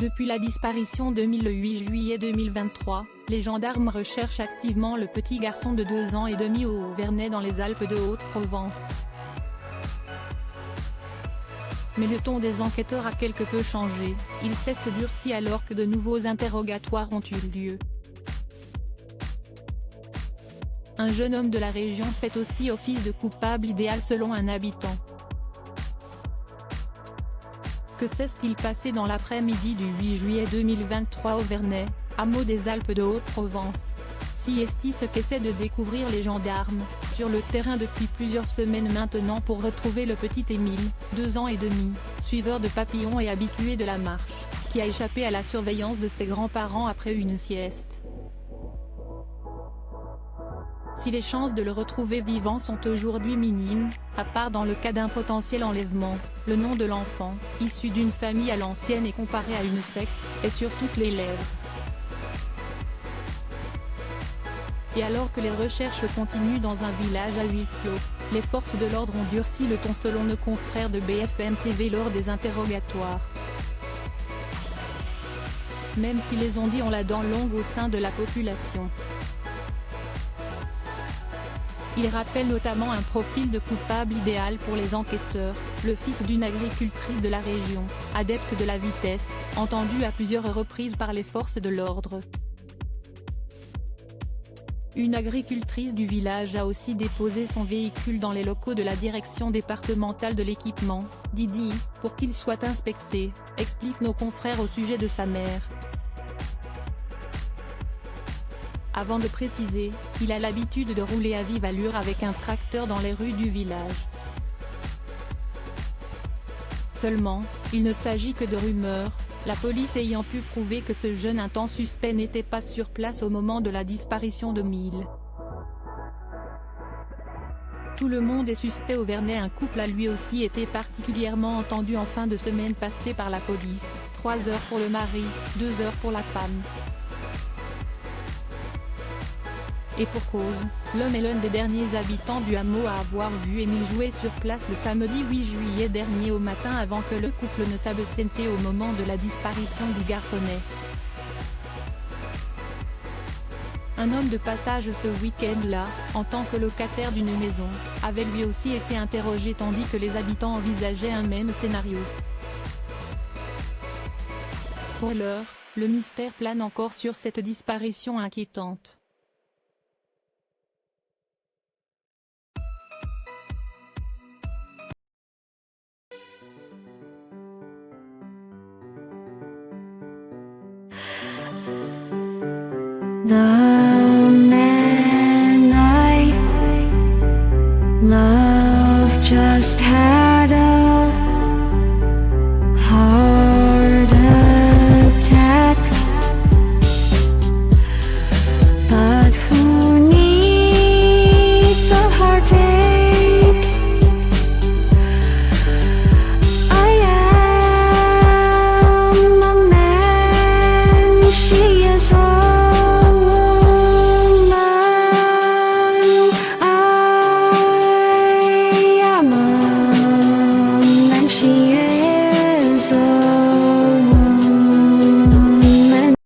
Depuis la disparition de le 8 juillet 2023, les gendarmes recherchent activement le petit garçon de 2 ans et demi au Vernet dans les Alpes de Haute-Provence. Mais le ton des enquêteurs a quelque peu changé, il s'est durci alors que de nouveaux interrogatoires ont eu lieu. Un jeune homme de la région fait aussi office de coupable idéal selon un habitant. Que s'est-il passé dans l'après-midi du 8 juillet 2023 au Vernet, hameau des Alpes de Haute-Provence? Si est ce qu'essaient de découvrir les gendarmes, sur le terrain depuis plusieurs semaines maintenant pour retrouver le petit Émile, 2 ans et demi, suiveur de papillons et habitué de la marche, qui a échappé à la surveillance de ses grands-parents après une sieste. Si les chances de le retrouver vivant sont aujourd'hui minimes, à part dans le cas d'un potentiel enlèvement, le nom de l'enfant, issu d'une famille à l'ancienne et comparé à une secte, est sur toutes les lèvres. Et alors que les recherches continuent dans un village à huis clos, les forces de l'ordre ont durci le ton selon nos confrères de BFM TV lors des interrogatoires. Même si les on-dit ont la dent longue au sein de la population. Il rappelle notamment un profil de coupable idéal pour les enquêteurs, le fils d'une agricultrice de la région, adepte de la vitesse, entendu à plusieurs reprises par les forces de l'ordre. Une agricultrice du village a aussi déposé son véhicule dans les locaux de la direction départementale de l'équipement, Didi, pour qu'il soit inspecté, expliquent nos confrères au sujet de sa mère. Avant de préciser, il a l'habitude de rouler à vive allure avec un tracteur dans les rues du village. Seulement, il ne s'agit que de rumeurs, la police ayant pu prouver que ce jeune un temps suspect n'était pas sur place au moment de la disparition de Mille. Tout le monde est suspect au Vernet. Un couple a lui aussi été particulièrement entendu en fin de semaine passée par la police, 3 heures pour le mari, 2 heures pour la femme. Et pour cause, l'homme est l'un des derniers habitants du hameau à avoir vu Émile jouer sur place le samedi 8 juillet dernier au matin avant que le couple ne s'absente au moment de la disparition du garçonnet. Un homme de passage ce week-end-là, en tant que locataire d'une maison, avait lui aussi été interrogé tandis que les habitants envisageaient un même scénario. Pour l'heure, le mystère plane encore sur cette disparition inquiétante. 나